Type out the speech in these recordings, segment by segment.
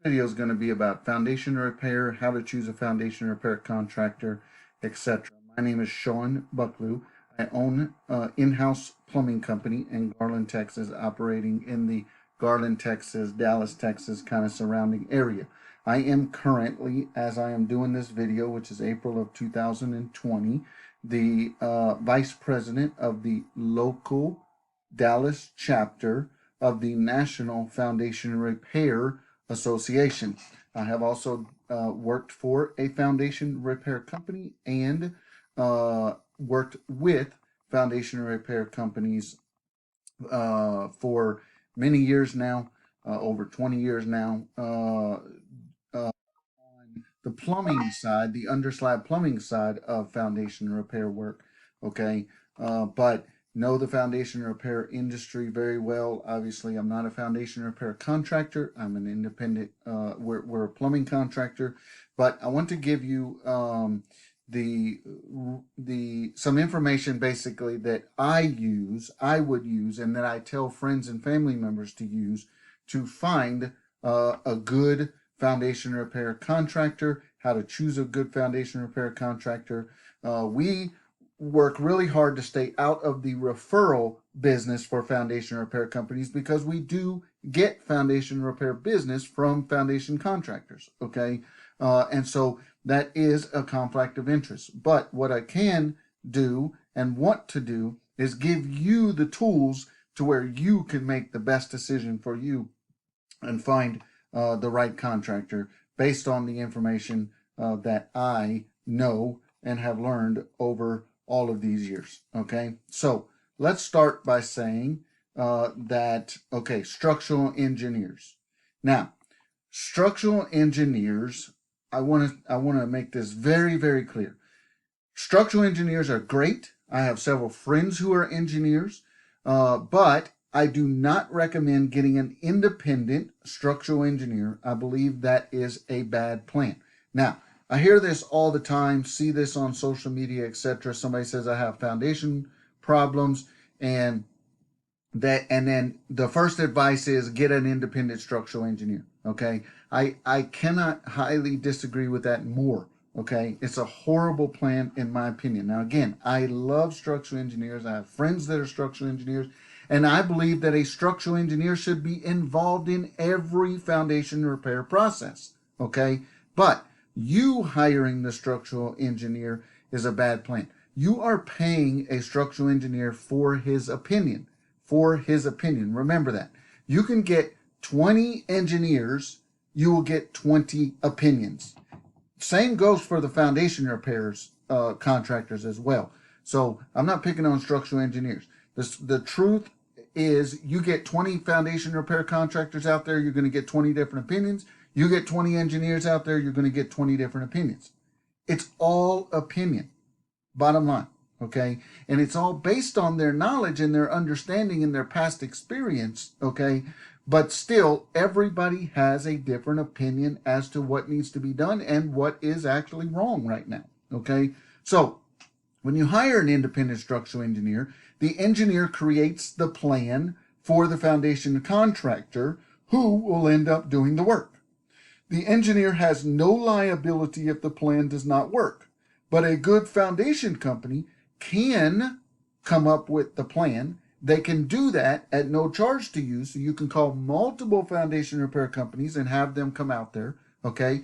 Video is going to be about foundation repair, how to choose a foundation repair contractor, etc. My name is Shawn Bucklew. I own an in-house plumbing company in Garland, Texas, operating in the Garland, Texas, Dallas, Texas kind of surrounding area. I am currently, as I am doing this video, which is April of 2020, the vice president of the local Dallas chapter of the National Foundation Repair Association. I have also worked for a foundation repair company and worked with foundation repair companies for many years now, over 20 years now. On the plumbing side, the underslab plumbing side of foundation repair work, okay? But know the foundation repair industry very well. Obviously, I'm not a foundation repair contractor. I'm an independent, we're a plumbing contractor, but I want to give you some information basically that I would use, and that I tell friends and family members to use to find a good foundation repair contractor, how to choose a good foundation repair contractor. We work really hard to stay out of the referral business for foundation repair companies because we do get foundation repair business from foundation contractors, okay? And so that is a conflict of interest. But what I can do and want to do is give you the tools to where you can make the best decision for you and find the right contractor based on the information that I know and have learned over all of these years, okay? So let's start by saying okay, structural engineers. Now, structural engineers, I want to make this very, very clear. Structural engineers are great. I have several friends who are engineers, but I do not recommend getting an independent structural engineer. I believe that is a bad plan. Now, I hear this all the time, see this on social media, etc. Somebody says I have foundation problems, and then the first advice is get an independent structural engineer. Okay, I cannot highly disagree with that more. Okay, it's a horrible plan in my opinion. Now again, I love structural engineers. I have friends that are structural engineers, and I believe that a structural engineer should be involved in every foundation repair process. Okay, but you hiring the structural engineer is a bad plan. You are paying a structural engineer for his opinion. For his opinion. Remember that. You can get 20 engineers, you will get 20 opinions. Same goes for the foundation repairs contractors as well. So I'm not picking on structural engineers. The truth is you get 20 foundation repair contractors out there, you're going to get 20 different opinions. You get 20 engineers out there, you're going to get 20 different opinions. It's all opinion, bottom line, okay? And it's all based on their knowledge and their understanding and their past experience, okay? But still, everybody has a different opinion as to what needs to be done and what is actually wrong right now, okay? So when you hire an independent structural engineer, the engineer creates the plan for the foundation contractor who will end up doing the work. The engineer has no liability if the plan does not work, but a good foundation company can come up with the plan. They can do that at no charge to you, so you can call multiple foundation repair companies and have them come out there, okay?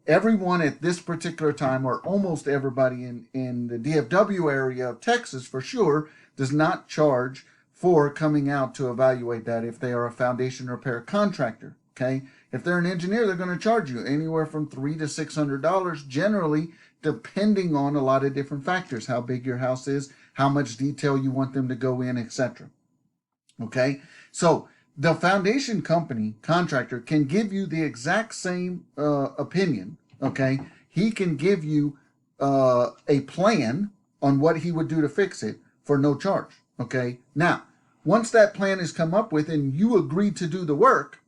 Everyone at this particular time, or almost everybody in the DFW area of Texas for sure, does not charge for coming out to evaluate that if they are a foundation repair contractor, okay? If they're an engineer, they're going to charge you anywhere from $300 to $600 generally, depending on a lot of different factors, how big your house is, how much detail you want them to go in, etc. Okay, so the foundation company contractor can give you the exact same opinion. Okay, he can give you a plan on what he would do to fix it for no charge. Okay, now once that plan is come up with and you agree to do the work,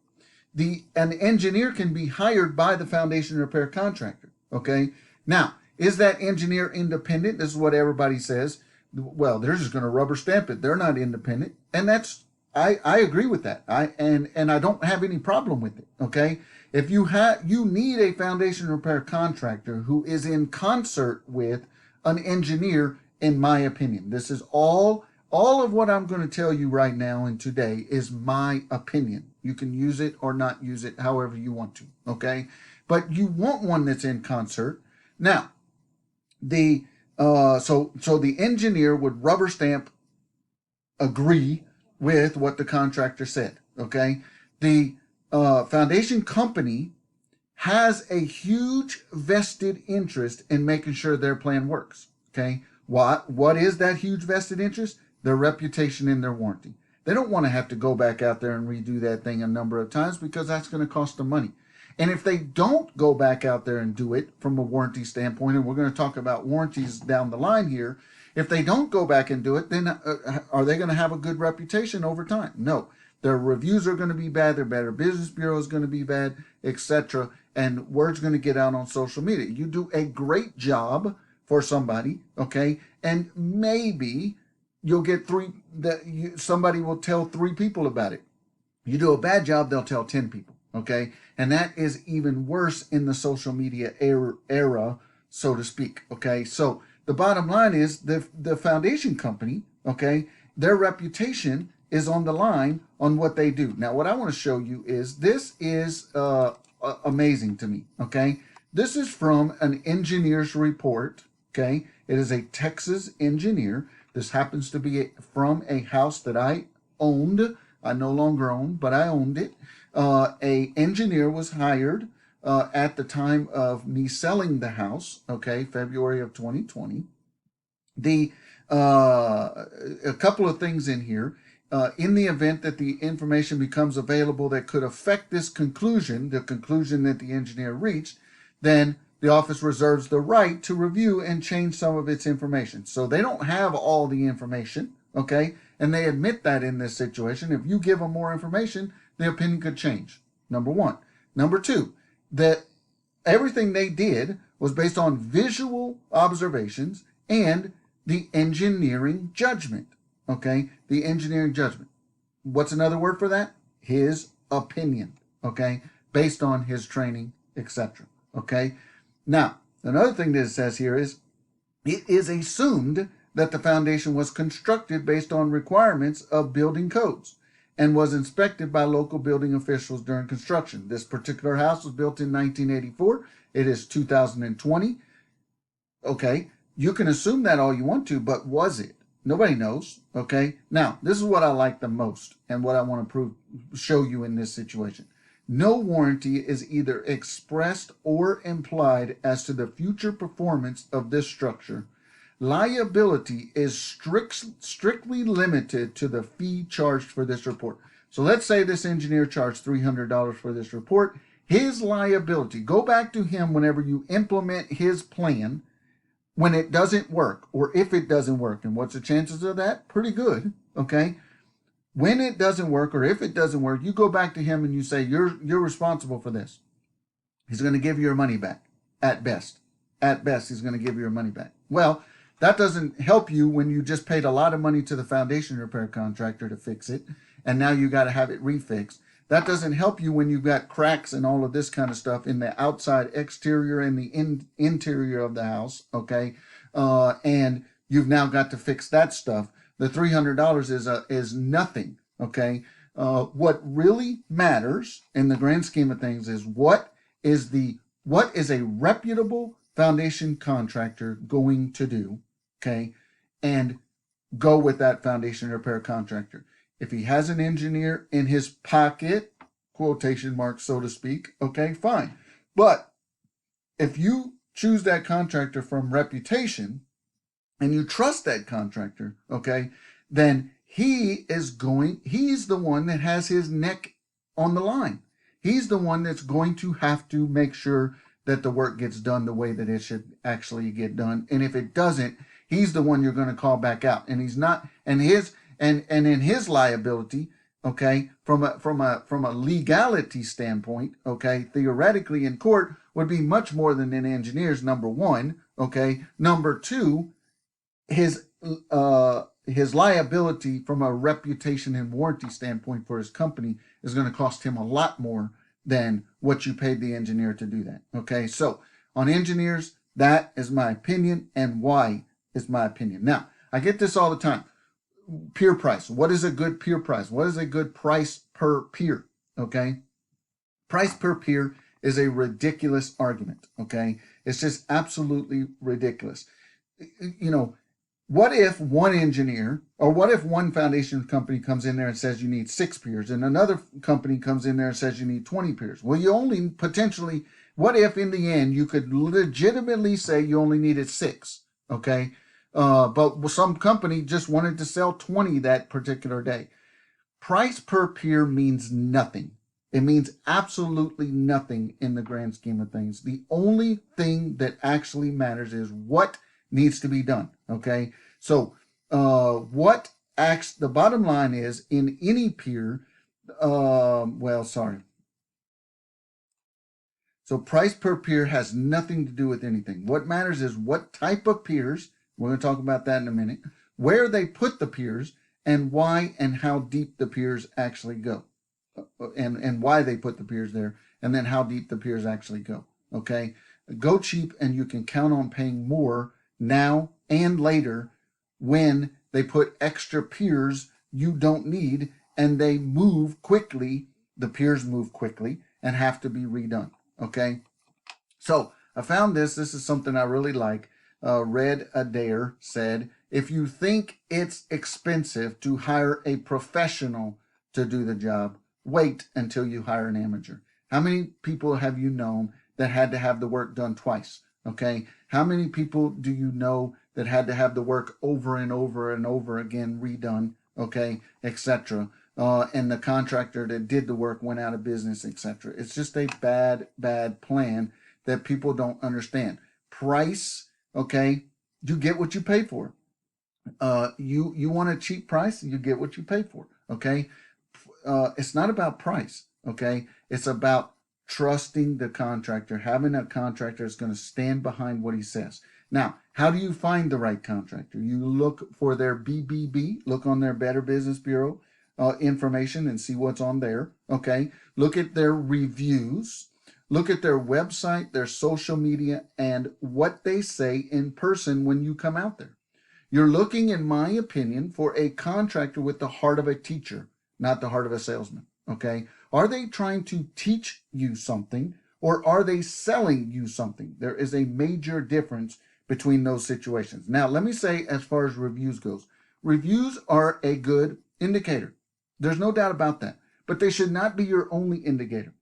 an engineer can be hired by the foundation repair contractor. Okay, now is that engineer independent? This is what everybody says. Well, they're just going to rubber stamp it. They're not independent, and that's I agree with that. And I don't have any problem with it. Okay. If you need a foundation repair contractor who is in concert with an engineer, in my opinion. This is all of what I'm going to tell you right now and today is my opinion. You can use it or not use it however you want to. Okay. But you want one that's in concert. Now, the so the engineer would rubber stamp agree with what the contractor said. Okay, the foundation company has a huge vested interest in making sure their plan works. Okay, what is that huge vested interest? Their reputation and their warranty. They don't want to have to go back out there and redo that thing a number of times because that's going to cost them money. And if they don't go back out there and do it from a warranty standpoint, and we're going to talk about warranties down the line here, if they don't go back and do it, then are they going to have a good reputation over time? No. Their reviews are going to be bad. Their Better Business Bureau is going to be bad, etc. And word's going to get out on social media. You do a great job for somebody, okay, and maybe you'll get somebody will tell 3 people about it. You do a bad job, they'll tell 10 people, okay? And that is even worse in the social media era, so to speak, okay? So the bottom line is the foundation company, okay, their reputation is on the line on what they do. Now, what I want to show you is this is amazing to me, okay? This is from an engineer's report, okay? It is a Texas engineer. This happens to be from a house that I owned. I no longer own, but I owned it. A engineer was hired at the time of me selling the house, okay, February of 2020. A couple of things in here. In the event that the information becomes available that could affect this conclusion, the conclusion that the engineer reached, then the office reserves the right to review and change some of its information. So they don't have all the information, okay? And they admit that in this situation. If you give them more information, the opinion could change. Number one. Number two, that everything they did was based on visual observations and the engineering judgment, okay? The engineering judgment. What's another word for that? His opinion, okay? Based on his training, etc., okay? Now, another thing that it says here is it is assumed that the foundation was constructed based on requirements of building codes and was inspected by local building officials during construction. This particular house was built in 1984. It is 2020. Okay, you can assume that all you want to, but was it? Nobody knows. Okay, now this is what I like the most and what I want to show you in this situation. No warranty is either expressed or implied as to the future performance of this structure. Liability is strictly limited to the fee charged for this report. So let's say this engineer charged $300 for this report. His liability, go back to him whenever you implement his plan when it doesn't work or if it doesn't work. And what's the chances of that? Pretty good, okay? When it doesn't work or if it doesn't work, you go back to him and you say, you're responsible for this. He's going to give you your money back at best. At best, he's going to give you your money back. Well, that doesn't help you when you just paid a lot of money to the foundation repair contractor to fix it, and now you got to have it refixed. That doesn't help you when you've got cracks and all of this kind of stuff in the outside exterior and the interior of the house, okay? And you've now got to fix that stuff. The $300 is nothing, okay? What really matters in the grand scheme of things is what is a reputable foundation contractor going to do, okay? And go with that foundation repair contractor. If he has an engineer in his pocket, quotation marks, so to speak, okay, fine. But if you choose that contractor from reputation and you trust that contractor, okay, then he's the one that has his neck on the line. He's the one that's going to have to make sure that the work gets done the way that it should actually get done. And if it doesn't, he's the one you're going to call back out. And he's not, and in his liability, okay, from a legality standpoint, okay, theoretically in court would be much more than an engineer's, number one, okay. Number two, his his liability from a reputation and warranty standpoint for his company is going to cost him a lot more than what you paid the engineer to do that. Okay, so on engineers, that is my opinion, and why is my opinion. Now, I get this all the time. Peer price. What is a good peer price? What is a good price per peer? Okay, price per peer is a ridiculous argument. Okay, it's just absolutely ridiculous. You know, what if one engineer, or what if one foundation company comes in there and says you need 6 peers, and another company comes in there and says you need 20 peers? Well, you only potentially, what if in the end you could legitimately say you only needed 6? Okay, but some company just wanted to sell 20 that particular day. Price per peer means nothing. It means absolutely nothing in the grand scheme of things. The only thing that actually matters is what needs to be done. Okay, so what acts? The bottom line is in any peer. So price per peer has nothing to do with anything. What matters is what type of peers. We're going to talk about that in a minute. Where they put the peers, and why and how deep the peers actually go, and why they put the peers there, and then how deep the peers actually go. Okay, go cheap, and you can count on paying more now and later when they put extra peers you don't need, and they move quickly. The peers move quickly and have to be redone. Okay, so I found this. This is something I really like. Red Adair said, if you think it's expensive to hire a professional to do the job, wait until you hire an amateur. How many people have you known that had to have the work done twice? Okay, how many people do you know that had to have the work over and over and over again redone? Okay, etc. And the contractor that did the work went out of business, etc. It's just a bad plan that people don't understand. Price, okay, you get what you pay for. You want a cheap price, you get what you pay for. Okay, it's not about price. Okay, it's about trusting the contractor, having a contractor that's going to stand behind what he says. Now, how do you find the right contractor? You look for their BBB, look on their Better Business Bureau information and see what's on there. Okay, look at their reviews, look at their website, their social media, and what they say in person when you come out there. You're looking, in my opinion, for a contractor with the heart of a teacher, not the heart of a salesman. Okay, are they trying to teach you something, or are they selling you something? There is a major difference between those situations. Now, let me say, as far as reviews goes, reviews are a good indicator. There's no doubt about that, but they should not be your only indicator.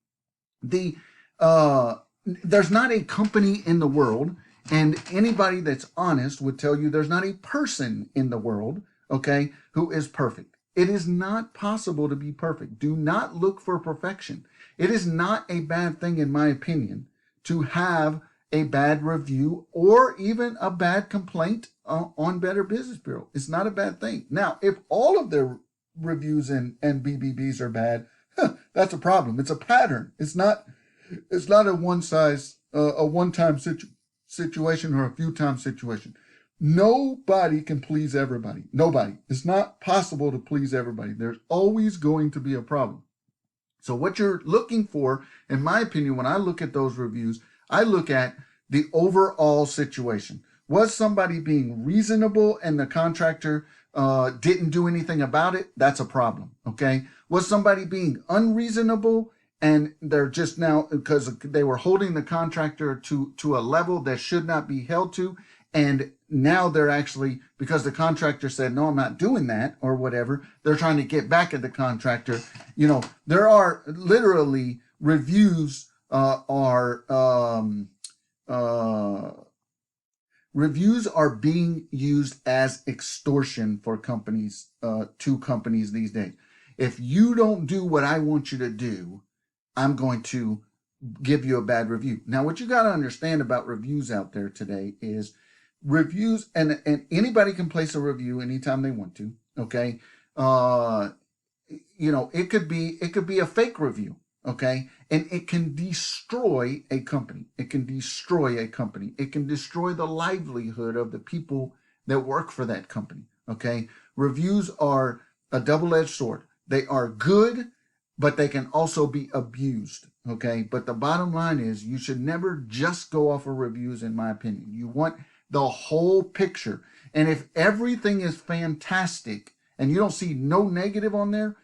There's not a company in the world, and anybody that's honest would tell you there's not a person in the world, okay, who is perfect. It is not possible to be perfect. Do not look for perfection. It is not a bad thing, in my opinion, to have a bad review or even a bad complaint on Better Business Bureau. It's not a bad thing. Now, if all of their reviews and BBBs are bad, that's a problem. It's a pattern. It's not a one-time situation or a few-time situation. Nobody can please everybody. Nobody. It's not possible to please everybody. There's always going to be a problem. So what you're looking for, in my opinion, when I look at those reviews, I look at the overall situation. Was somebody being reasonable and the contractor didn't do anything about it? That's a problem. Okay. Was somebody being unreasonable and they're just now, because they were holding the contractor to a level that should not be held to, and now they're actually, because the contractor said, no, I'm not doing that or whatever, they're trying to get back at the contractor. You know, there are literally reviews reviews are being used as extortion for companies, to companies these days. If you don't do what I want you to do, I'm going to give you a bad review. Now, what you got to understand about reviews out there today is reviews, and anybody can place a review anytime they want to. Okay, it could be a fake review. Okay, and it can destroy a company. It can destroy a company. It can destroy the livelihood of the people that work for that company. Okay. Reviews are a double-edged sword. They are good, but they can also be abused. Okay. But the bottom line is you should never just go off of reviews, in my opinion. You want the whole picture. And if everything is fantastic and you don't see no negative on there,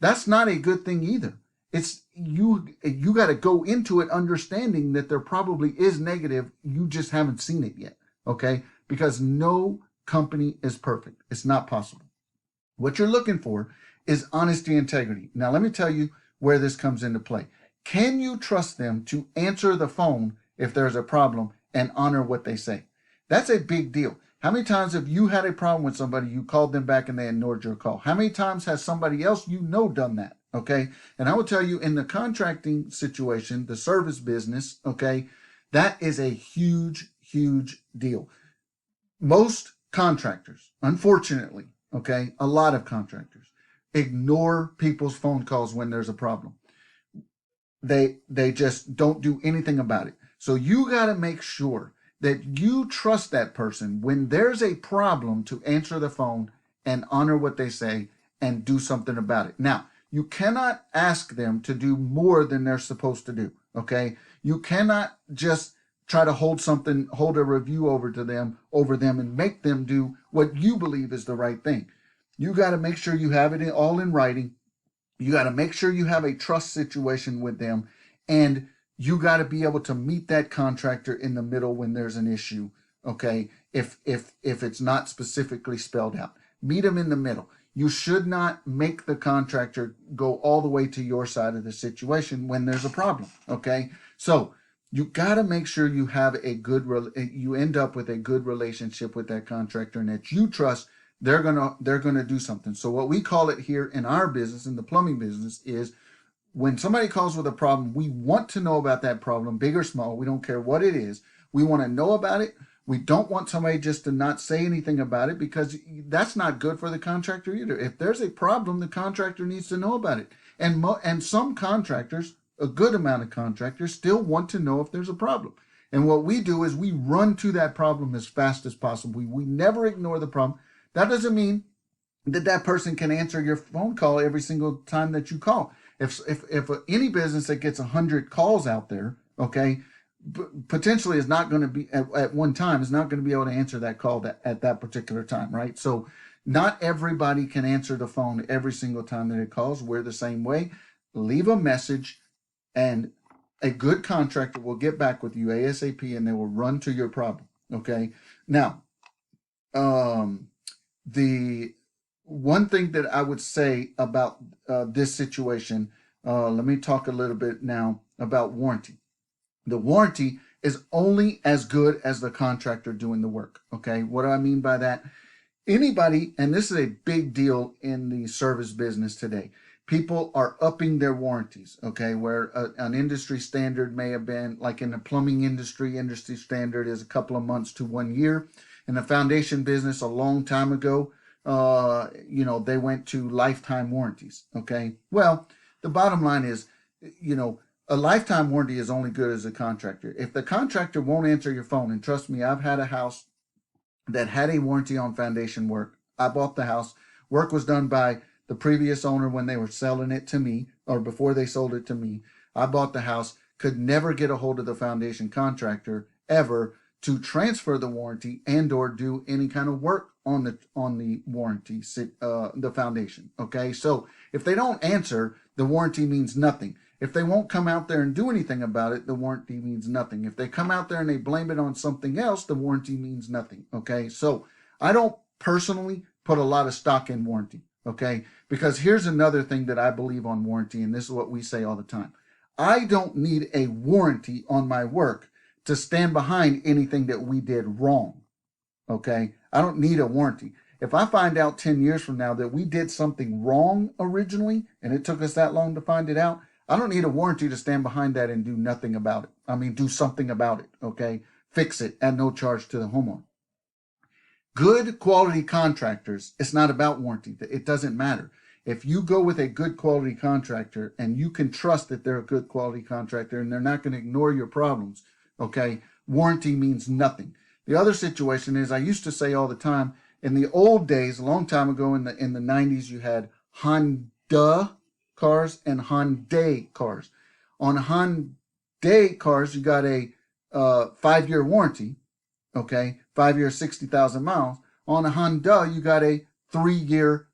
that's not a good thing either. It's you got to go into it understanding that there probably is negative, you just haven't seen it yet. Okay? Because no company is perfect. It's not possible. What you're looking for is honesty and integrity. Now let me tell you where this comes into play. Can you trust them to answer the phone if there's a problem and honor what they say? That's a big deal. How many times have you had a problem with somebody, you called them back and they ignored your call? How many times has somebody else you know done that? Okay. And I will tell you, in the contracting situation, the service business, okay, that is a huge, huge deal. Most contractors, unfortunately, okay, a lot of contractors ignore people's phone calls when there's a problem. They just don't do anything about it. So you got to make sure that you trust that person when there's a problem to answer the phone and honor what they say and do something about it. Now, you cannot ask them to do more than they're supposed to do, okay? You cannot just try to hold a review over them and make them do what you believe is the right thing. You got to make sure you have it all in writing. You got to make sure you have a trust situation with them, and you got to be able to meet that contractor in the middle when there's an issue. Okay, if it's not specifically spelled out, meet them in the middle. You should not make the contractor go all the way to your side of the situation when there's a problem. Okay, so you got to make sure you have you end up with a good relationship with that contractor and that you trust they're gonna do something. So what we call it here in our business, in the plumbing business, is when somebody calls with a problem, we want to know about that problem, big or small. We don't care what it is. We want to know about it. We don't want somebody just to not say anything about it, because that's not good for the contractor either. If there's a problem, the contractor needs to know about it. And some contractors, a good amount of contractors, still want to know if there's a problem. And what we do is we run to that problem as fast as possible. We never ignore the problem. That doesn't mean that person can answer your phone call every single time that you call. If any business that gets 100 calls out there, okay, potentially is not going to be at one time is not going to be able to answer that call at that particular time, right? So not everybody can answer the phone every single time that it calls. We're the same way. Leave a message, and a good contractor will get back with you ASAP, and they will run to your problem. Okay. Now, the one thing that I would say about this situation, let me talk a little bit now about warranty. The warranty is only as good as the contractor doing the work. Okay, what do I mean by that? Anybody, and this is a big deal in the service business today, people are upping their warranties. Okay, where an industry standard may have been, like in the plumbing industry standard is a couple of months to 1 year. In the foundation business, a long time ago, they went to lifetime warranties. Okay. Well, the bottom line is, a lifetime warranty is only good as a contractor. If the contractor won't answer your phone, and trust me, I've had a house that had a warranty on foundation work. I bought the house. Work was done by the previous owner when they were selling it to me, or before they sold it to me. I bought the house, could never get a hold of the foundation contractor ever to transfer the warranty and or do any kind of work on the warranty, the foundation. Okay, so if they don't answer, the warranty means nothing. If they won't come out there and do anything about it, the warranty means nothing. If they come out there and they blame it on something else, the warranty means nothing. Okay, so I don't personally put a lot of stock in warranty. Okay, because here's another thing that I believe on warranty, and this is what we say all the time. I don't need a warranty on my work to stand behind anything that we did wrong. Okay, I don't need a warranty. If I find out 10 years from now that we did something wrong originally and it took us that long to find it out, I don't need a warranty to stand behind that and do nothing about it. I mean, do something about it. Okay, fix it at no charge to the homeowner. Good quality contractors, it's not about warranty. It doesn't matter. If you go with a good quality contractor and you can trust that they're a good quality contractor and they're not going to ignore your problems, okay, warranty means nothing. The other situation is, I used to say all the time, In the old days, a long time ago in the 90s, you had Honda cars and Hyundai cars. On Hyundai cars, you got a 5-year warranty, okay, 5 year, 60,000 miles. On a Honda, you got a 3-year,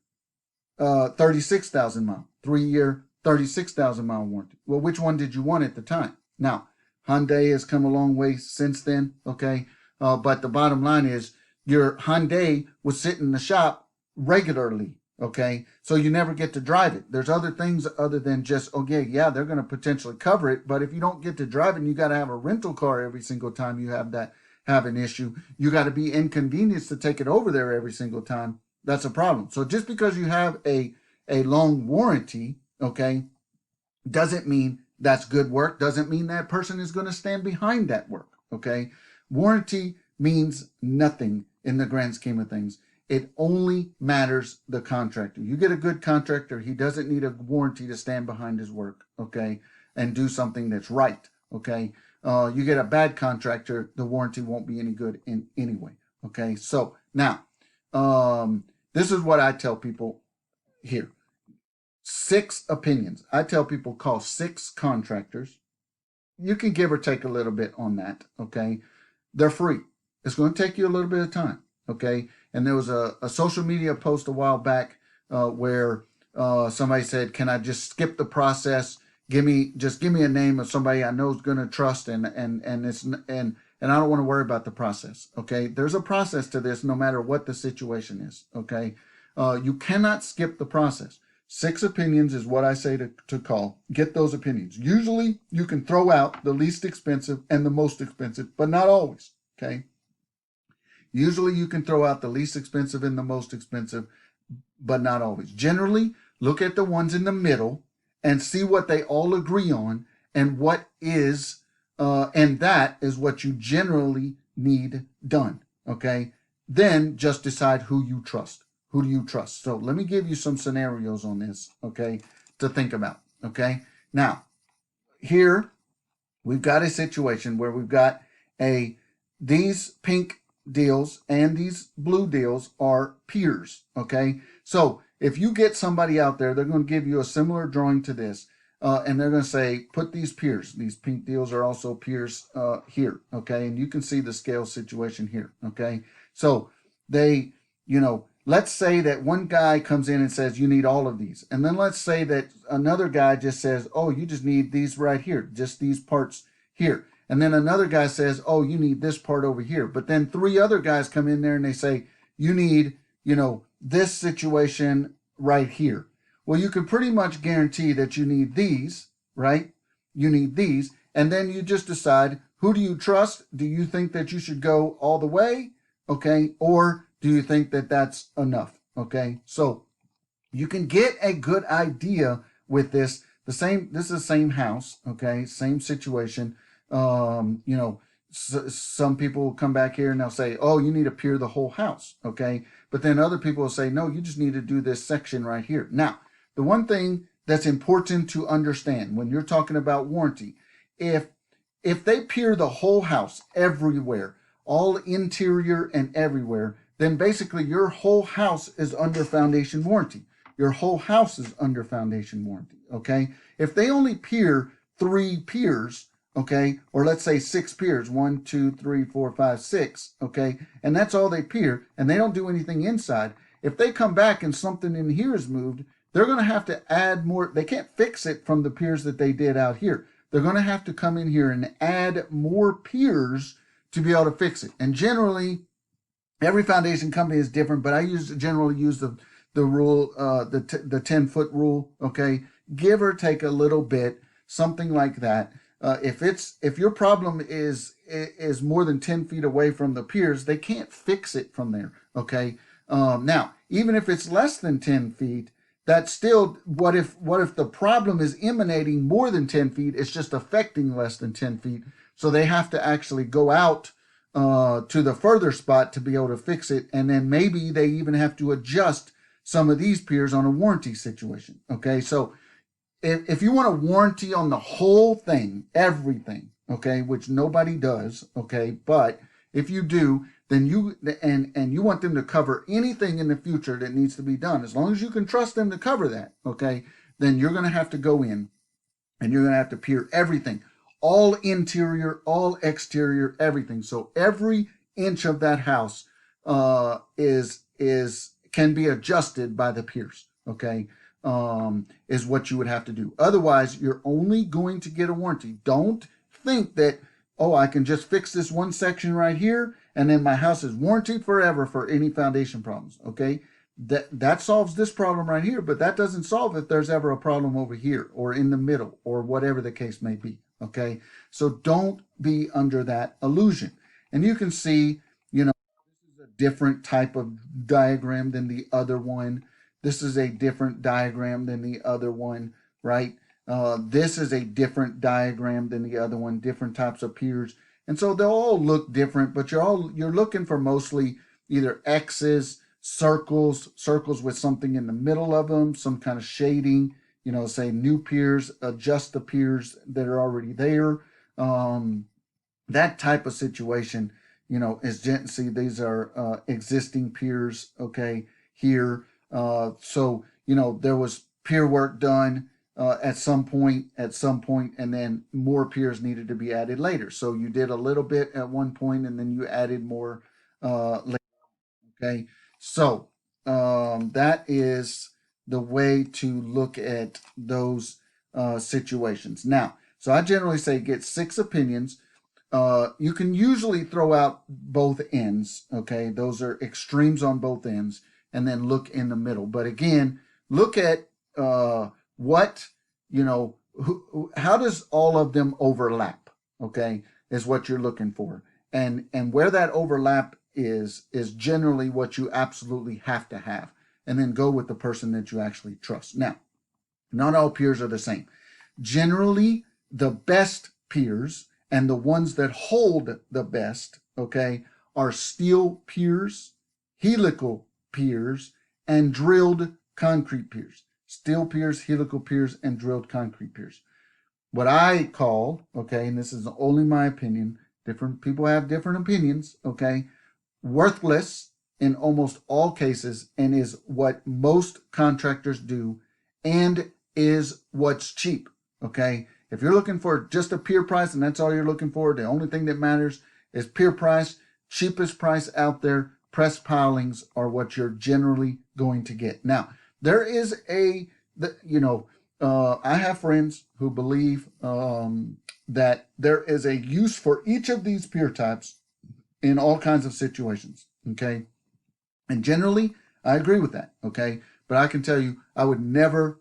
36,000 mile, 3-year, 36,000 mile warranty. Well, which one did you want at the time? Now, Hyundai has come a long way since then, okay, but the bottom line is your Hyundai was sitting in the shop regularly, okay, so you never get to drive it. There's other things other than just, okay, yeah, they're going to potentially cover it, but if you don't get to drive it, and you got to have a rental car every single time you have an issue, you got to be inconvenienced to take it over there every single time. That's a problem. So just because you have a long warranty, okay, doesn't mean that's good work, doesn't mean that person is going to stand behind that work, okay? Warranty means nothing in the grand scheme of things. It only matters the contractor. You get a good contractor, he doesn't need a warranty to stand behind his work, okay, and do something that's right, okay? You get a bad contractor, the warranty won't be any good in anyway, okay? So now, this is what I tell people here. 6 opinions. I tell people call 6 contractors. You can give or take a little bit on that, okay? They're free. It's going to take you a little bit of time, okay? And there was a social media post a while back where somebody said, "Can I just skip the process? Give me a name of somebody I know is going to trust, and I don't want to worry about the process." Okay, there's a process to this, no matter what the situation is. Okay, you cannot skip the process. 6 opinions is what I say to call. Get those opinions. Usually, you can throw out the least expensive and the most expensive, but not always. Okay. Usually you can throw out the least expensive and the most expensive, but not always. Generally, look at the ones in the middle and see what they all agree on, and that is what you generally need done. Okay. Then just decide who you trust. Who do you trust? So let me give you some scenarios on this, okay, to think about. Okay. Now, here we've got a situation where we've got these pink deals and these blue deals are peers, okay? So if you get somebody out there, they're going to give you a similar drawing to this, and they're going to say, put these peers. These pink deals are also peers here, okay? And you can see the scale situation here, okay? So they, let's say that one guy comes in and says, you need all of these. And then let's say that another guy just says, oh, you just need these right here, just these parts here. And then another guy says, oh, you need this part over here. But then 3 other guys come in there and they say, you need, this situation right here. Well, you can pretty much guarantee that you need these, right? You need these. And then you just decide, who do you trust? Do you think that you should go all the way? Okay. Or do you think that that's enough? Okay. So you can get a good idea with this. This is the same house. Okay. Same situation. Some people will come back here and they'll say, oh, you need to pier the whole house. Okay. But then other people will say, no, you just need to do this section right here. Now, the one thing that's important to understand when you're talking about warranty, if they pier the whole house everywhere, all interior and everywhere, then basically your whole house is under foundation warranty. Your whole house is under foundation warranty. Okay. If they only pier 3 piers, okay, or let's say 6 piers, 1, 2, 3, 4, 5, 6, okay, and that's all they pier, and they don't do anything inside. If they come back and something in here is moved, they're going to have to add more. They can't fix it from the piers that they did out here. They're going to have to come in here and add more piers to be able to fix it. And generally, every foundation company is different, but I generally use the rule, the 10-foot rule, okay, give or take a little bit, something like that. If your problem is more than 10 feet away from the piers, they can't fix it from there. Okay. Now, even if it's less than 10 feet, that's still, what if the problem is emanating more than 10 feet? It's just affecting less than 10 feet. So they have to actually go out to the further spot to be able to fix it. And then maybe they even have to adjust some of these piers on a warranty situation. Okay. So if you want a warranty on the whole thing, everything, okay, which nobody does, okay, but if you do, then you want them to cover anything in the future that needs to be done. As long as you can trust them to cover that, okay, then you're going to have to go in and you're going to have to pier everything, all interior, all exterior, everything. So every inch of that house is can be adjusted by the piers. Okay, is what you would have to do. Otherwise, you're only going to get a warranty. Don't think that, oh, I can just fix this one section right here and then my house is warranted forever for any foundation problems. Okay, that solves this problem right here, but that doesn't solve if there's ever a problem over here or in the middle or whatever the case may be. Okay, so don't be under that illusion. And you can see, this is a different type of diagram than the other one. This is a different diagram than the other one, right? This is a different diagram than the other one, different types of piers. And so they'll all look different, but you're looking for mostly either X's, circles with something in the middle of them, some kind of shading, say new piers, adjust the piers that are already there. That type of situation, is see, these are existing piers, okay, here. So, there was pier work done at some point, and then more piers needed to be added later. So you did a little bit at one point, and then you added more later. Okay, so that is the way to look at those situations. Now, so I generally say get 6 opinions. You can usually throw out both ends. Okay, those are extremes on both ends, and then look in the middle. But again, look at what how does all of them overlap? Okay, is what you're looking for, and where that overlap is generally what you absolutely have to have, and then go with the person that you actually trust. Now, not all piers are the same. Generally, the best piers and the ones that hold the best, okay, are steel piers, helical piers, and drilled concrete piers. Steel piers, helical piers, and drilled concrete piers. What I call, okay, and this is only my opinion, different people have different opinions, okay, worthless in almost all cases, and is what most contractors do, and is what's cheap. Okay, if you're looking for just a pier price and that's all you're looking for, the only thing that matters is pier price, cheapest price out there, press pilings are what you're generally going to get. Now, there is I have friends who believe that there is a use for each of these pier types in all kinds of situations. Okay, and generally I agree with that. Okay, but I can tell you, I would never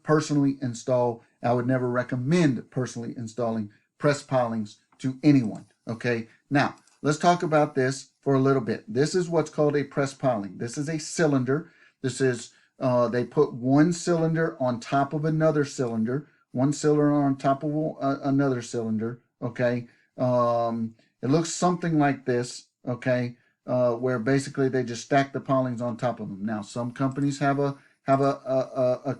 recommend personally installing press pilings to anyone. Okay, now let's talk about this for a little bit. This is what's called a press piling. This is a cylinder. This is they put one cylinder on top of another cylinder, one cylinder on top of another cylinder. Okay, it looks something like this. Okay, where basically they just stack the pilings on top of them. Now, some companies have a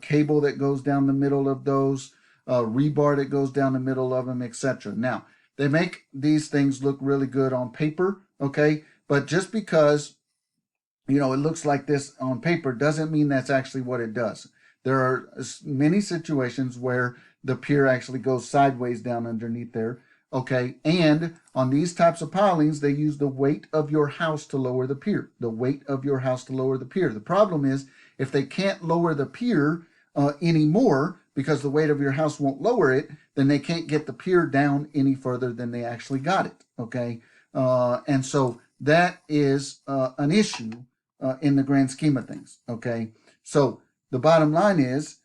cable that goes down the middle of those, rebar that goes down the middle of them, etc. Now, they make these things look really good on paper, okay? But just because, it looks like this on paper doesn't mean that's actually what it does. There are many situations where the pier actually goes sideways down underneath there, okay? And on these types of pilings, they use the weight of your house to lower the pier. The weight of your house to lower the pier. The problem is, if they can't lower the pier anymore because the weight of your house won't lower it, then they can't get the pier down any further than they actually got it, okay? And so that is an issue in the grand scheme of things, okay? So the bottom line is,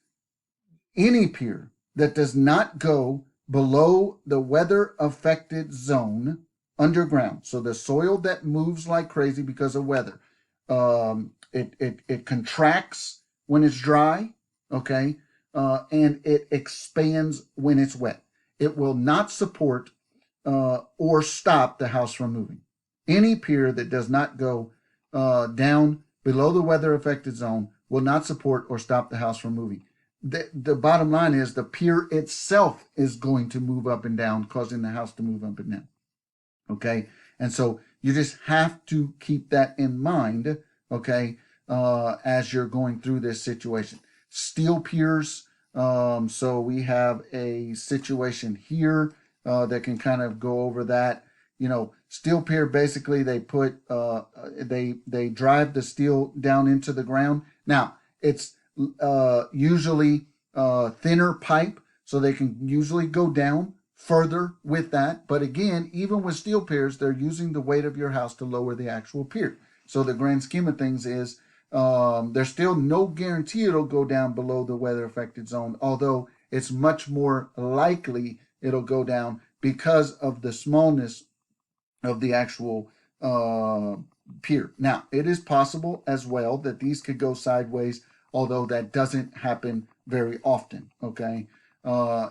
any pier that does not go below the weather affected zone underground, so the soil that moves like crazy because of weather, it contracts when it's dry, okay, and it expands when it's wet. It will not support or stop the house from moving. Any pier that does not go down below the weather affected zone will not support or stop the house from moving. The bottom line is the pier itself is going to move up and down, causing the house to move up and down. Okay, and so You just have to keep that in mind, okay, as you're going through this situation. Steel piers. So we have a situation here that can kind of go over that. Steel pier, basically they put they drive the steel down into the ground. Now it's usually thinner pipe, so they can usually go down further with that. But again, even with steel piers, they're using the weight of your house to lower the actual pier. So the grand scheme of things is there's still no guarantee it'll go down below the weather affected zone, although it's much more likely it'll go down because of the smallness of the actual pier. Now, it is possible as well that these could go sideways, although that doesn't happen very often, okay,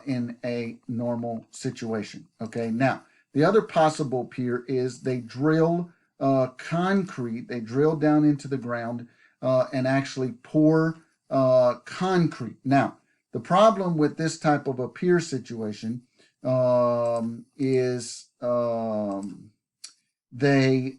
in a normal situation, okay? Now, the other possible pier is they drill concrete, they drill down into the ground and actually pour concrete. Now, the problem with this type of a pier situation is they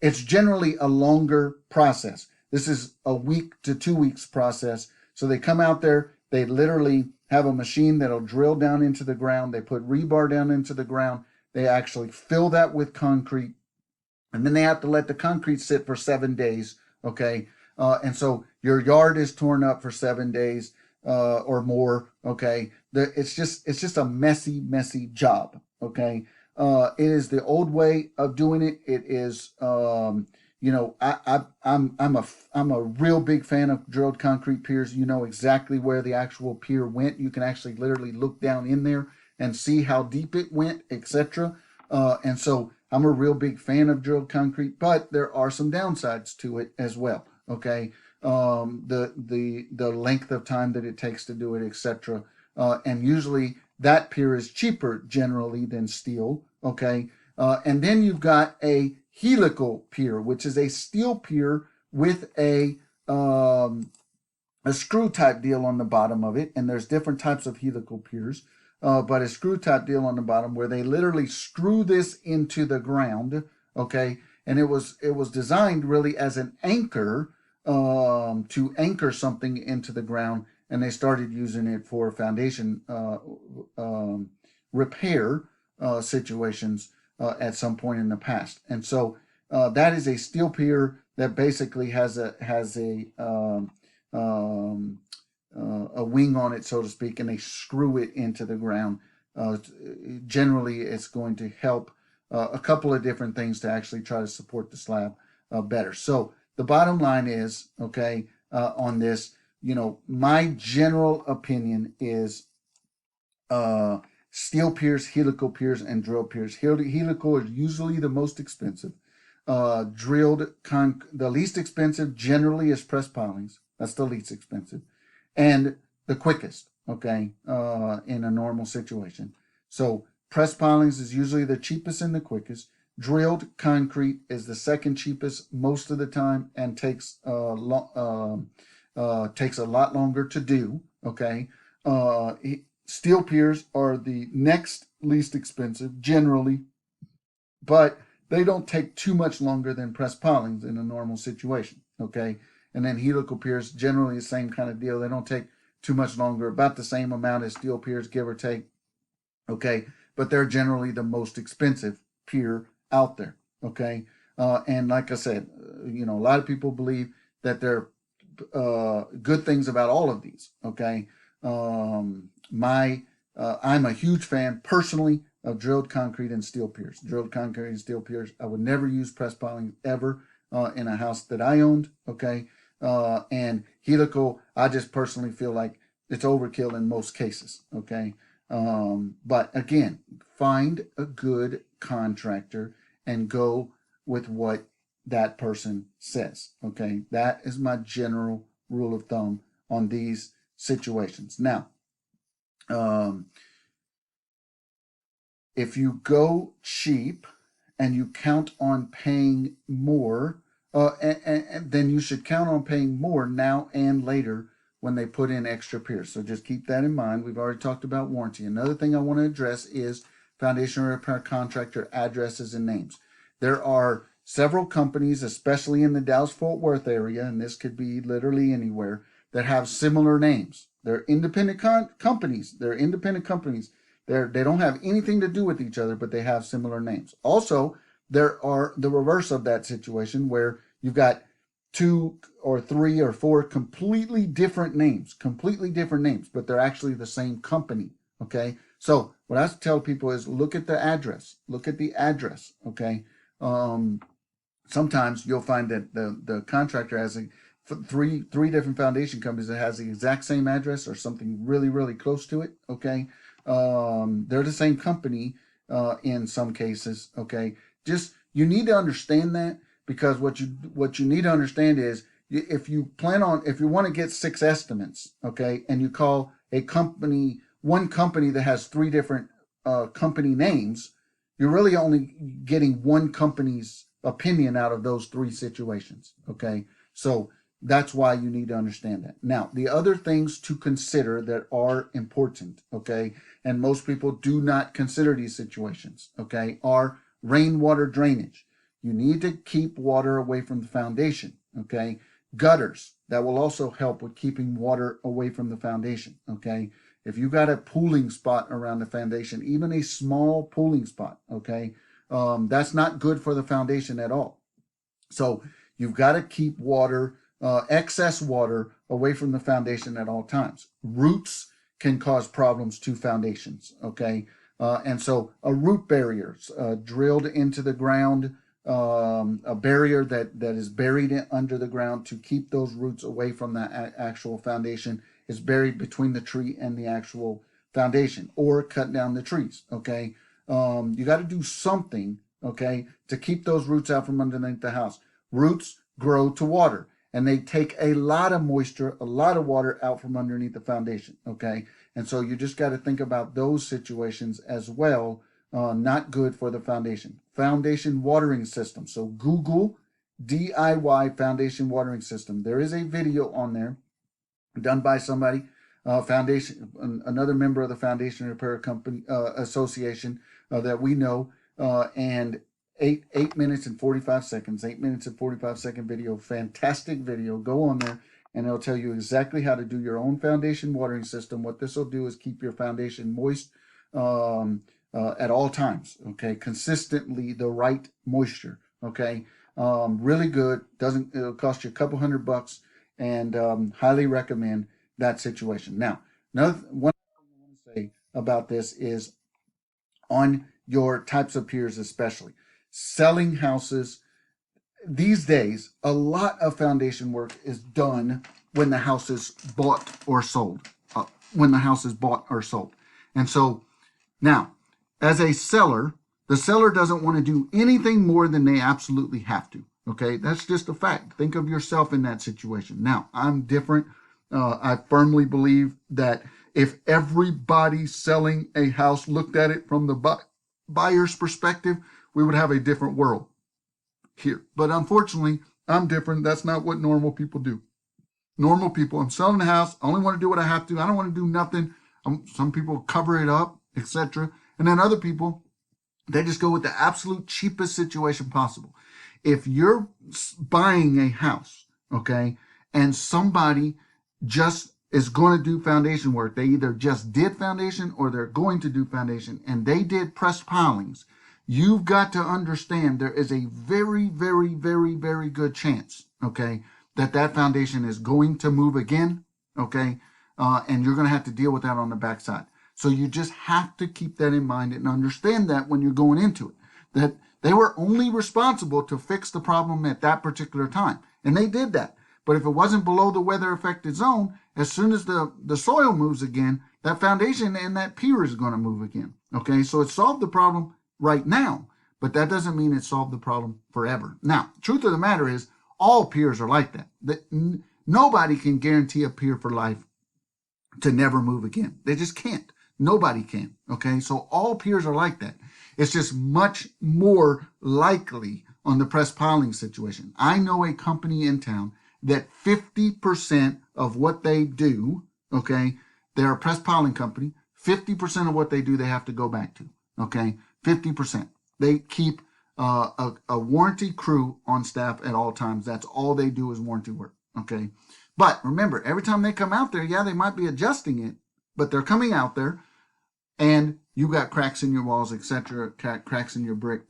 it's generally a longer process. This is a week to 2 weeks process. So they come out there, they literally have a machine that'll drill down into the ground. They put rebar down into the ground. They actually fill that with concrete, and then they have to let the concrete sit for 7 days. Okay, and so your yard is torn up for 7 days or more. Okay, it's just a messy job. Okay. It is the old way of doing it. It is, I'm a real big fan of drilled concrete piers. You know exactly where the actual pier went. You can actually literally look down in there and see how deep it went, etc. And so I'm a real big fan of drilled concrete, but there are some downsides to it as well. Okay, the length of time that it takes to do it, etc. And usually that pier is cheaper generally than steel. Okay, and then you've got a helical pier, which is a steel pier with a screw type deal on the bottom of it. And there's different types of helical piers, but a screw type deal on the bottom where they literally screw this into the ground. Okay, and it was designed really as an anchor to anchor something into the ground. And they started using it for foundation repair situations at some point in the past. And so that is a steel pier that basically has a wing on it, so to speak, and they screw it into the ground. Generally, it's going to help a couple of different things to actually try to support the slab better. So the bottom line is, okay, on this, my general opinion is steel piers, helical piers, and drill piers. Helical is usually the most expensive. The least expensive generally is press pilings. That's the least expensive. And the quickest, okay, in a normal situation. So press pilings is usually the cheapest and the quickest. Drilled concrete is the second cheapest most of the time and takes a lot longer to do. Okay, steel piers are the next least expensive generally, but they don't take too much longer than press pilings in a normal situation. Okay, and then helical piers generally the same kind of deal. They don't take too much longer, about the same amount as steel piers, give or take. Okay, but they're generally the most expensive pier out there. Okay, and like I said, a lot of people believe that there are good things about all of these. Okay, I'm a huge fan personally of drilled concrete and steel piers. Drilled concrete and steel piers. I would never use press piling ever in a house that I owned. Okay, and helical, I just personally feel like it's overkill in most cases. Okay. But again, find a good contractor and go with what that person says. Okay, that is my general rule of thumb on these situations. Now, if you go cheap and you count on paying more, and then you should count on paying more now and later when they put in extra piers. So just keep that in mind. We've already talked about warranty. Another thing I want to address is foundation repair contractor addresses and names. There are several companies, especially in the Dallas-Fort Worth area, and this could be literally anywhere, that have similar names. They're independent companies. They're independent companies. They don't have anything to do with each other, but they have similar names. Also, there are the reverse of that situation where you've got 2 or 3 or 4 completely different names, but they're actually the same company. Okay. So what I tell people is look at the address. Look at the address. Okay. Sometimes you'll find that the contractor has three different foundation companies that has the exact same address or something really, really close to it. Okay. They're the same company in some cases. Okay. Just you need to understand that, because what you need to understand is if you want to get 6 estimates, okay, and you call one company that has 3 different company names, you're really only getting one company's opinion out of those 3 situations. Okay, so that's why you need to understand that. Now, the other things to consider that are important, okay, and most people do not consider these situations, okay, are rainwater drainage. You need to keep water away from the foundation, okay? Gutters, that will also help with keeping water away from the foundation, okay? If you got a pooling spot around the foundation, even a small pooling spot, okay, that's not good for the foundation at all. So you've got to keep water, excess water, away from the foundation at all times. Roots can cause problems to foundations, okay? And so a root barrier drilled into the ground, a barrier that is buried under the ground to keep those roots away from the actual foundation, is buried between the tree and the actual foundation, or cut down the trees, okay? You got to do something, okay, to keep those roots out from underneath the house. Roots grow to water, and they take a lot of moisture, a lot of water out from underneath the foundation, okay? And so you just got to think about those situations as well. Not good for the foundation. Foundation watering system. So Google DIY foundation watering system. There is a video on there done by somebody, another member of the Foundation Repair Company Association that we know, and 8 minutes and 45 seconds, 8 minutes and 45-second video, fantastic video. Go on there and it'll tell you exactly how to do your own foundation watering system. What this will do is keep your foundation moist at all times, okay, consistently the right moisture, okay. Really good. It'll cost you a couple $100, and highly recommend that situation. Now, one thing I want to say about this is on your types of piers, especially selling houses. These days, a lot of foundation work is done when the house is bought or sold. And so now, as a seller, the seller doesn't want to do anything more than they absolutely have to. Okay, that's just a fact. Think of yourself in that situation. Now, I'm different. I firmly believe that if everybody selling a house looked at it from the buyer's perspective, we would have a different world here. But unfortunately, I'm different. That's not what normal people do. Normal people, I'm selling a house. I only want to do what I have to. I don't want to do nothing. Some people cover it up, etc. And then other people, they just go with the absolute cheapest situation possible. If you're buying a house, okay, and somebody just is going to do foundation work, they either just did foundation or they're going to do foundation, and they did pressed pilings, you've got to understand there is a very, very, very, very good chance, okay, that foundation is going to move again, okay, and you're going to have to deal with that on the backside. So you just have to keep that in mind and understand that when you're going into it, that they were only responsible to fix the problem at that particular time. And they did that. But if it wasn't below the weather affected zone, as soon as the soil moves again, that foundation and that pier is going to move again. Okay, so it solved the problem right now, but that doesn't mean it solved the problem forever. Now, truth of the matter is, all piers are like that. Nobody can guarantee a pier for life to never move again. They just can't. Nobody can. Okay, so all piers are like that. It's just much more likely on the press piling situation. I know a company in town that 50% of what they do, okay, they're a press piling company, 50% of what they do they have to go back to. Okay, 50%. They keep a warranty crew on staff at all times. That's all they do is warranty work. Okay, but remember, every time they come out there, yeah, they might be adjusting it, but they're coming out there, and you got cracks in your walls, etc., cracks in your brick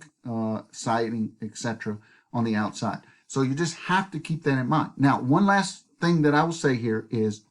siding, etc., on the outside. So you just have to keep that in mind. Now, one last thing that I will say here is,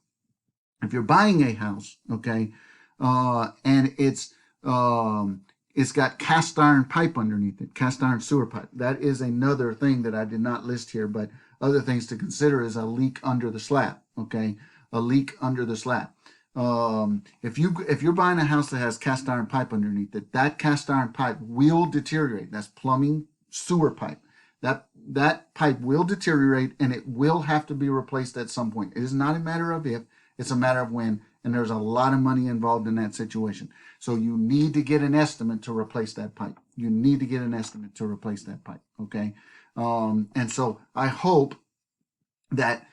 if you're buying a house, okay, and it's got cast iron pipe underneath it, cast iron sewer pipe. That is another thing that I did not list here, but other things to consider is a leak under the slab. Okay, a leak under the slab. If you're buying a house that has cast iron pipe underneath it, that cast iron pipe will deteriorate. That's plumbing sewer pipe. That pipe will deteriorate, and it will have to be replaced at some point. It is not a matter of if, it's a matter of when, and there's a lot of money involved in that situation. So you need to get an estimate to replace that pipe. You need to get an estimate to replace that pipe. Okay, and so I hope that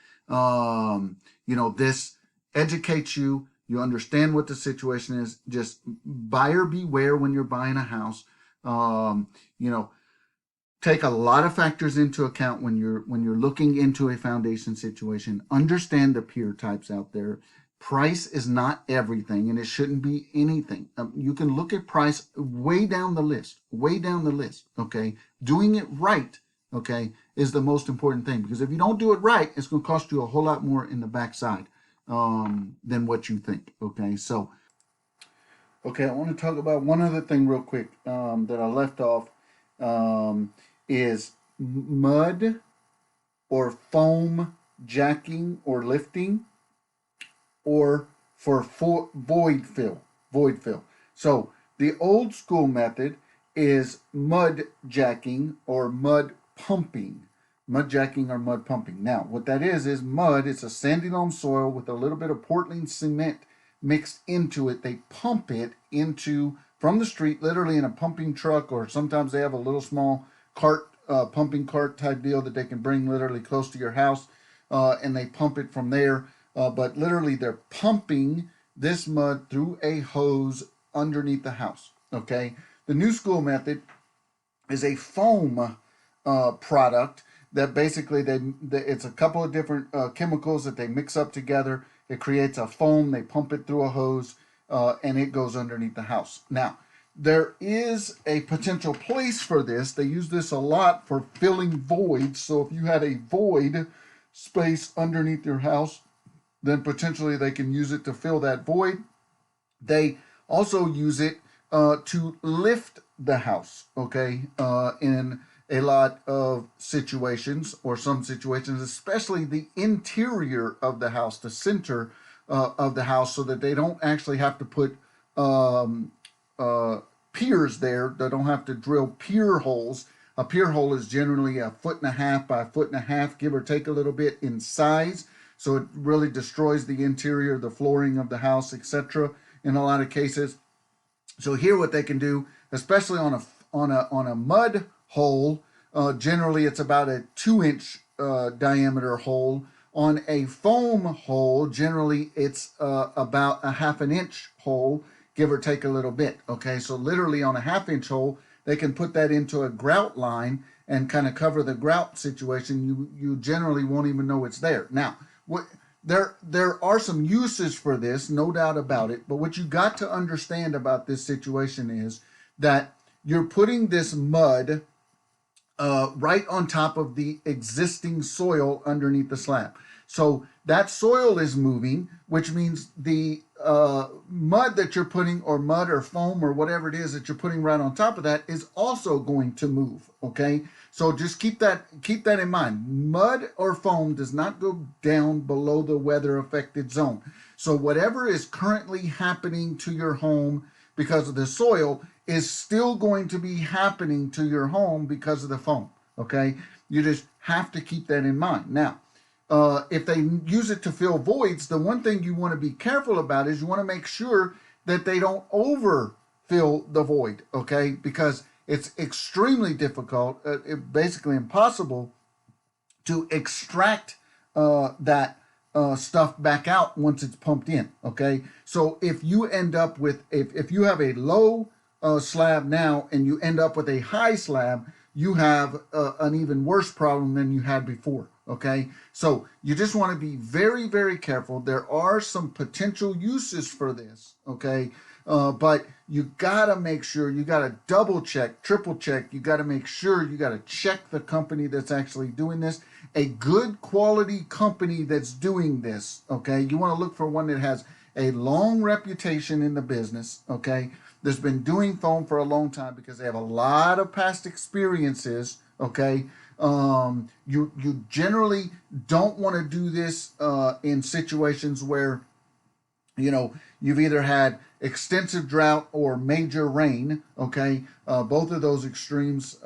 this educates you. You understand what the situation is. Just buyer beware when you're buying a house. Take a lot of factors into account when you're looking into a foundation situation. Understand the pier types out there. Price is not everything, and it shouldn't be anything. You can look at price way down the list. Okay, doing it right, okay, is the most important thing, because if you don't do it right, it's going to cost you a whole lot more in the backside than what you think. Okay, so okay, I want to talk about one other thing real quick that I left off. Is mud or foam jacking or lifting, or for void fill. So the old school method is mud jacking or mud pumping. Mud jacking or mud pumping. Now, what that is mud. It's a sandy loam soil with a little bit of Portland cement mixed into it. They pump it into from the street, literally in a pumping truck, or sometimes they have a little small cart, pumping cart type deal that they can bring literally close to your house, and they pump it from there. But literally, they're pumping this mud through a hose underneath the house. Okay, the new school method is a foam product that basically it's a couple of different chemicals that they mix up together. It creates a foam. They pump it through a hose, and it goes underneath the house. Now, there is a potential place for this. They use this a lot for filling voids. So if you had a void space underneath your house, then potentially they can use it to fill that void. They also use it to lift the house, okay, in a lot of situations, or some situations, especially the interior of the house, the center of the house, so that they don't actually have to put piers there. They don't have to drill pier holes. A pier hole is generally 1.5 feet by 1.5 feet, give or take a little bit in size. So it really destroys the interior, the flooring of the house, etc. in a lot of cases. So here, what they can do, especially on a mud hole, generally it's about a 2-inch diameter hole. On a foam hole, generally it's about a 1/2 inch hole, give or take a little bit. Okay, so literally on a 1/2 inch hole, they can put that into a grout line and kind of cover the grout situation. You generally won't even know it's there. Now, there are some uses for this, no doubt about it. But what you got to understand about this situation is that you're putting this mud right on top of the existing soil underneath the slab. So that soil is moving, which means the mud that you're putting, or mud or foam or whatever it is that you're putting right on top of that, is also going to move. Okay, so just keep that in mind. Mud or foam does not go down below the weather affected zone. So whatever is currently happening to your home because of the soil is still going to be happening to your home because of the foam. Okay, you just have to keep that in mind. Now, if they use it to fill voids, the one thing you want to be careful about is you want to make sure that they don't overfill the void, okay? Because it's extremely difficult, basically impossible, to extract that stuff back out once it's pumped in, okay? So if you end up with, if you have a low slab now and you end up with a high slab, you have an even worse problem than you had before. Okay, so you just want to be very, very careful. There are some potential uses for this. Okay, but you got to make sure, you got to double check, triple check. You got to make sure, you got to check the company that's actually doing this. A good quality company that's doing this. Okay, you want to look for one that has a long reputation in the business. Okay, that's been doing foam for a long time because they have a lot of past experiences. Okay, you generally don't want to do this in situations where you've either had extensive drought or major rain. Okay, both of those extremes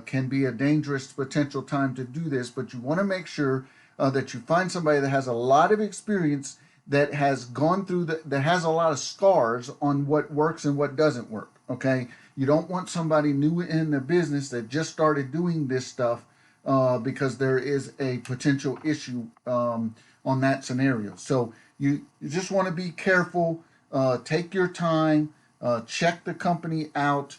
can be a dangerous potential time to do this, but you want to make sure that you find somebody that has a lot of experience, that has gone through that has a lot of scars on what works and what doesn't work. Okay, you don't want somebody new in the business that just started doing this stuff because there is a potential issue on that scenario. So you just want to be careful. Take your time. Check the company out.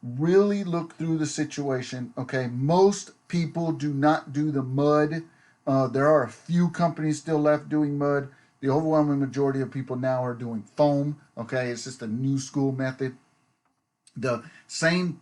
Really look through the situation. Okay, most people do not do the mud. There are a few companies still left doing mud. The overwhelming majority of people now are doing foam. Okay, it's just a new school method. The same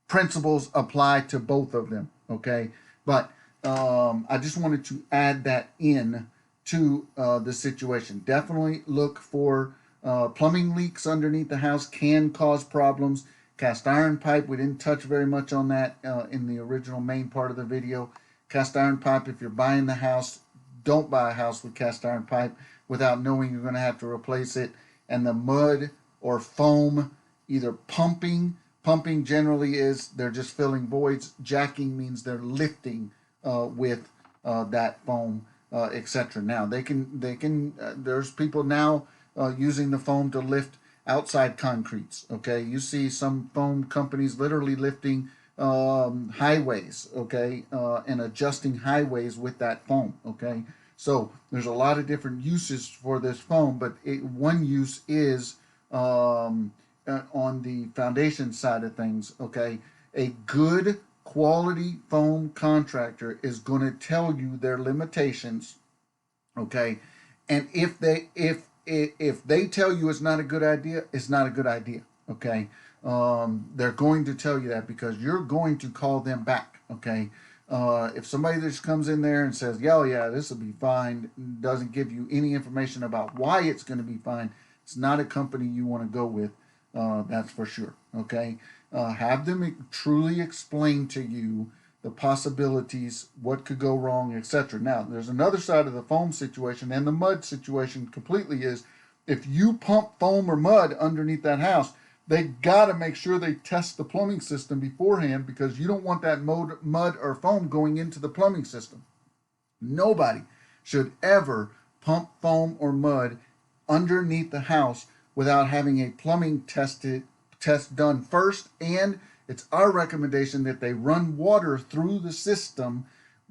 principles apply to both of them. Okay, but I just wanted to add that in to the situation. Definitely look for plumbing leaks underneath the house can cause problems. Cast iron pipe, we didn't touch very much on that in the original main part of the video. Cast iron pipe, if you're buying the house, don't buy a house with cast iron pipe without knowing you're going to have to replace it. And the mud or foam, either pumping generally is they're just filling voids. Jacking means they're lifting with that foam, etc. Now they can there's people now using the foam to lift outside concretes. Okay, you see some foam companies literally lifting highways. Okay, and adjusting highways with that foam. Okay, so there's a lot of different uses for this foam, but one use is on the foundation side of things. Okay, a good quality foam contractor is going to tell you their limitations. Okay, and if they tell you it's not a good idea, it's not a good idea. Okay, they're going to tell you that because you're going to call them back. Okay, if somebody just comes in there and says, yeah, this will be fine, doesn't give you any information about why it's going to be fine, it's not a company you want to go with. That's for sure. Okay, have them truly explain to you the possibilities, what could go wrong, etc. Now, there's another side of the foam situation and the mud situation completely is if you pump foam or mud underneath that house, they got to make sure they test the plumbing system beforehand because you don't want that mud or foam going into the plumbing system. Nobody should ever pump foam or mud underneath the house without having a plumbing test done first, and it's our recommendation that they run water through the system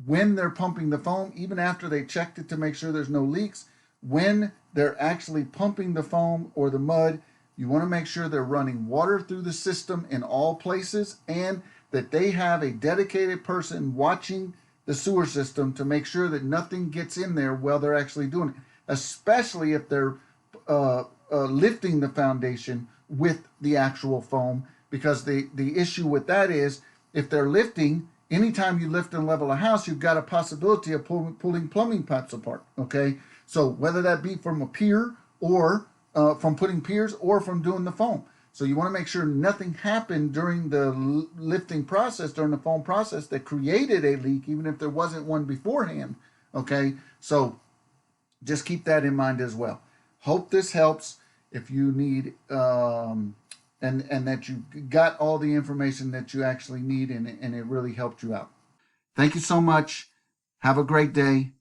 when they're pumping the foam, even after they checked it to make sure there's no leaks. When they're actually pumping the foam or the mud, you want to make sure they're running water through the system in all places and that they have a dedicated person watching the sewer system to make sure that nothing gets in there while they're actually doing it, especially if they're lifting the foundation with the actual foam, because the issue with that is if they're lifting, anytime you lift and level a house, you've got a possibility of pulling plumbing pipes apart. Okay, so whether that be from a pier or from putting piers or from doing the foam. So you want to make sure nothing happened during the lifting process, during the foam process, that created a leak, even if there wasn't one beforehand. Okay, so just keep that in mind as well. Hope this helps. If you need and that you got all the information that you actually need and it really helped you out. Thank you so much. Have a great day.